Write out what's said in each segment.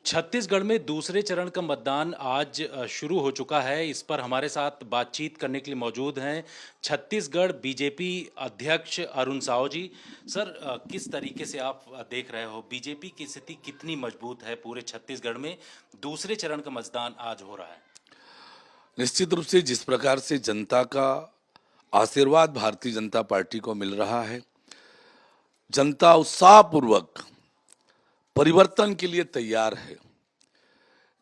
छत्तीसगढ़ में दूसरे चरण का मतदान आज शुरू हो चुका है। इस पर हमारे साथ बातचीत करने के लिए मौजूद हैं छत्तीसगढ़ बीजेपी अध्यक्ष अरुण साव जी। सर, किस तरीके से आप देख रहे हो, बीजेपी की स्थिति कितनी मजबूत है पूरे छत्तीसगढ़ में? दूसरे चरण का मतदान आज हो रहा है। निश्चित रूप से जिस प्रकार से जनता का आशीर्वाद भारतीय जनता पार्टी को मिल रहा है, जनता उत्साहपूर्वक परिवर्तन के लिए तैयार है।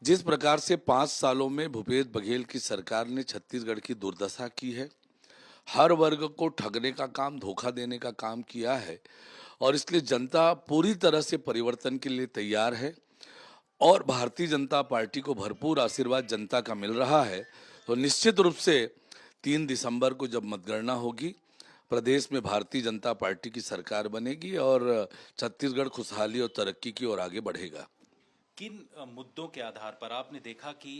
जिस प्रकार से 5 सालों में भूपेश बघेल की सरकार ने छत्तीसगढ़ की दुर्दशा की है, हर वर्ग को ठगने का काम, धोखा देने का काम किया है, और इसलिए जनता पूरी तरह से परिवर्तन के लिए तैयार है और भारतीय जनता पार्टी को भरपूर आशीर्वाद जनता का मिल रहा है। तो निश्चित रूप से 3 दिसंबर को जब मतगणना होगी, प्रदेश में भारतीय जनता पार्टी की सरकार बनेगी और छत्तीसगढ़ खुशहाली और तरक्की की ओर आगे बढ़ेगा। किन मुद्दों के आधार पर आपने देखा कि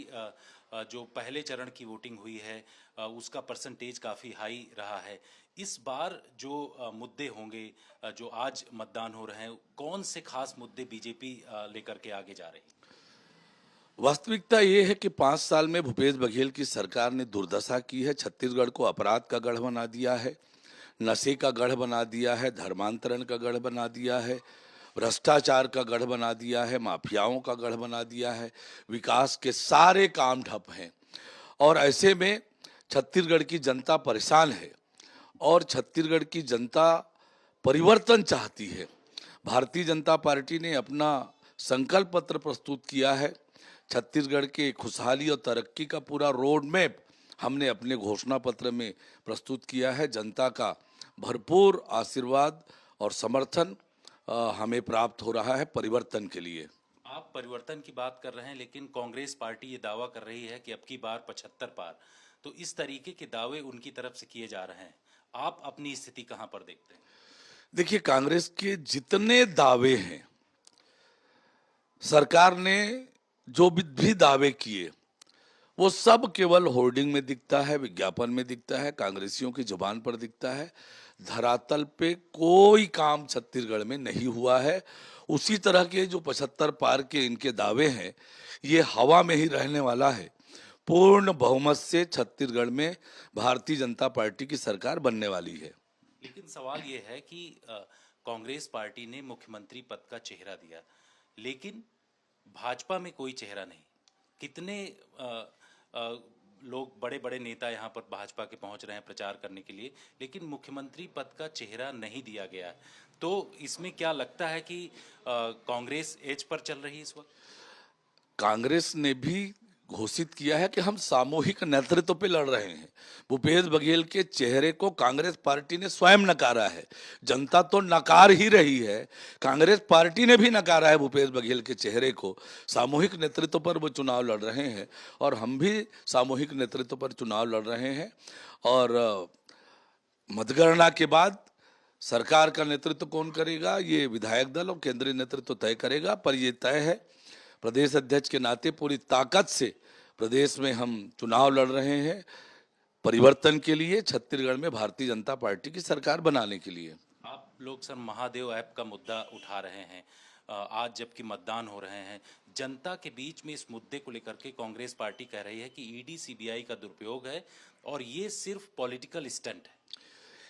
जो पहले चरण की वोटिंग हुई है उसका परसेंटेज काफ़ी हाई रहा है? इस बार जो मुद्दे होंगे, जो आज मतदान हो रहे हैं, कौन से खास मुद्दे बीजेपी लेकर के आगे जा रही है? वास्तविकता ये है कि 5 साल में भूपेश बघेल की सरकार ने दुर्दशा की है। छत्तीसगढ़ को अपराध का गढ़ बना दिया है, नशे का गढ़ बना दिया है, धर्मांतरण का गढ़ बना दिया है, भ्रष्टाचार का गढ़ बना दिया है, माफियाओं का गढ़ बना दिया है। विकास के सारे काम ठप हैं और ऐसे में छत्तीसगढ़ की जनता परेशान है और छत्तीसगढ़ की जनता परिवर्तन चाहती है। भारतीय जनता पार्टी ने अपना संकल्प पत्र प्रस्तुत किया है। छत्तीसगढ़ के खुशहाली और तरक्की का पूरा रोड मैप हमने अपने घोषणा पत्र में प्रस्तुत किया है। जनता का भरपूर आशीर्वाद और समर्थन हमें प्राप्त हो रहा है परिवर्तन के लिए। आप परिवर्तन की बात कर रहे हैं, लेकिन कांग्रेस पार्टी ये दावा कर रही है कि अब की बार 75 पार। तो इस तरीके के दावे उनकी तरफ से किए जा रहे हैं, आप अपनी स्थिति कहां पर देखते हैं? देखिए, कांग्रेस के जितने दावे हैं, सरकार ने जो भी दावे किए, वो सब केवल होर्डिंग में दिखता है, विज्ञापन में दिखता है, कांग्रेसियों की जुबान पर दिखता है। धरातल पे कोई काम छत्तीसगढ़ में नहीं हुआ है। उसी तरह के जो 75 पार के इनके दावे हैं, ये हवा में ही रहने वाला है। पूर्ण बहुमत से छत्तीसगढ़ में भारतीय जनता पार्टी की सरकार बनने वाली है। लेकिन सवाल ये है कि कांग्रेस पार्टी ने मुख्यमंत्री पद का चेहरा दिया, लेकिन भाजपा में कोई चेहरा नहीं। कितने लोग, बड़े बड़े नेता यहाँ पर भाजपा के पहुंच रहे हैं प्रचार करने के लिए, लेकिन मुख्यमंत्री पद का चेहरा नहीं दिया गया है। तो इसमें क्या लगता है कि कांग्रेस एज पर चल रही है इस वक्त? कांग्रेस ने भी घोषित किया है कि हम सामूहिक नेतृत्व पे लड़ रहे हैं। भूपेश बघेल के चेहरे को कांग्रेस पार्टी ने स्वयं नकारा है। जनता तो नकार ही रही है, कांग्रेस पार्टी ने भी नकारा है भूपेश बघेल के चेहरे को। सामूहिक नेतृत्व पर वो चुनाव लड़ रहे हैं और हम भी सामूहिक नेतृत्व पर चुनाव लड़ रहे हैं। और मतगणना के बाद सरकार का नेतृत्व कौन करेगा, ये विधायक दल और केंद्रीय नेतृत्व तय करेगा। पर ये तय है, प्रदेश अध्यक्ष के नाते पूरी ताकत से प्रदेश में हम चुनाव लड़ रहे हैं परिवर्तन के लिए, छत्तीसगढ़ में भारतीय जनता पार्टी की सरकार बनाने के लिए। आप लोग सर महादेव ऐप का मुद्दा उठा रहे हैं आज जबकि मतदान हो रहे हैं। जनता के बीच में इस मुद्दे को लेकर के कांग्रेस पार्टी कह रही है कि ईडी सीबीआई का दुरुपयोग है और ये सिर्फ पॉलिटिकल स्टंट है।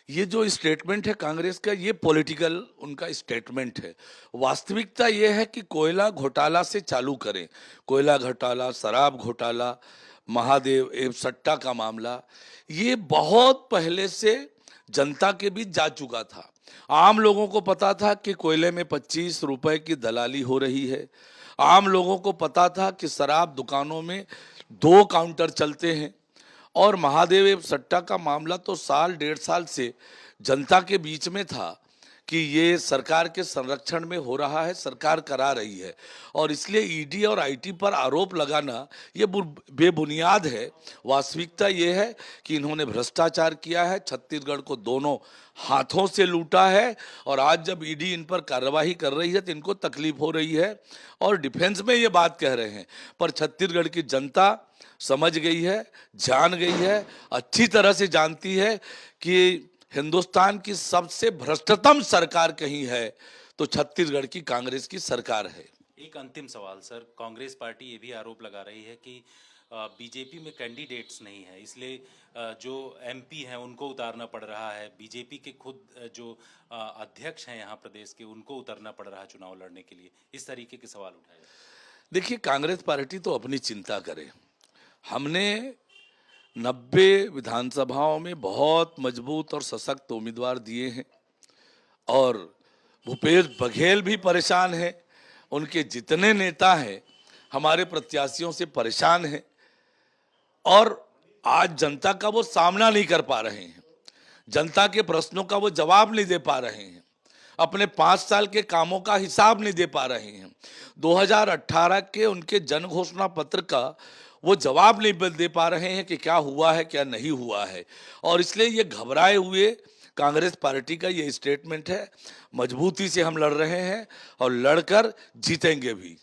ये जो स्टेटमेंट है कांग्रेस का, ये पॉलिटिकल उनका स्टेटमेंट है। वास्तविकता ये है कि कोयला घोटाला से चालू करें। कोयला घोटाला, शराब घोटाला, महादेव एवं सट्टा का मामला, ये बहुत पहले से जनता के बीच जा चुका था। आम लोगों को पता था कि कोयले में 25 रुपए की दलाली हो रही है। आम लोगों को पता था कि शराब दुकानों में 2 काउंटर चलते हैं। और महादेव एवं सट्टा का मामला तो साल 1.5 साल से जनता के बीच में था कि ये सरकार के संरक्षण में हो रहा है, सरकार करा रही है, और इसलिए ईडी और आईटी पर आरोप लगाना ये बेबुनियाद है। वास्तविकता ये है कि इन्होंने भ्रष्टाचार किया है, छत्तीसगढ़ को दोनों हाथों से लूटा है, और आज जब ईडी इन पर कार्रवाई कर रही है तो इनको तकलीफ हो रही है और डिफेंस में ये बात कह रहे हैं। पर छत्तीसगढ़ की जनता समझ गई है, जान गई है, अच्छी तरह से जानती है कि हिंदुस्तान की सबसे भ्रष्टतम सरकार कहीं है तो छत्तीसगढ़ की कांग्रेस की सरकार है। एक अंतिम सवाल सर, कांग्रेस पार्टी ये भी आरोप लगा रही है कि बीजेपी में कैंडिडेट्स नहीं है, इसलिए जो एमपी हैं उनको उतारना पड़ रहा है। बीजेपी के खुद जो अध्यक्ष हैं यहाँ प्रदेश के, उनको उतरना पड़ रहा है चुनाव लड़ने के लिए। इस तरीके के सवाल उठाए जा रहे हैं। देखिए, कांग्रेस पार्टी तो अपनी चिंता करे। हमने 90 विधानसभाओं में बहुत मजबूत और सशक्त उम्मीदवार दिए हैं और भूपेश बघेल भी परेशान है, उनके जितने नेता हैं हमारे प्रत्याशियों से परेशान हैं और आज जनता का वो सामना नहीं कर पा रहे हैं, जनता के प्रश्नों का वो जवाब नहीं दे पा रहे हैं, अपने 5 साल के कामों का हिसाब नहीं दे पा रहे हैं, 2018 के उनके जन घोषणा पत्र का वो जवाब नहीं दे पा रहे हैं कि क्या हुआ है क्या नहीं हुआ है। और इसलिए ये घबराए हुए कांग्रेस पार्टी का ये स्टेटमेंट है। मजबूती से हम लड़ रहे हैं और लड़कर जीतेंगे भी।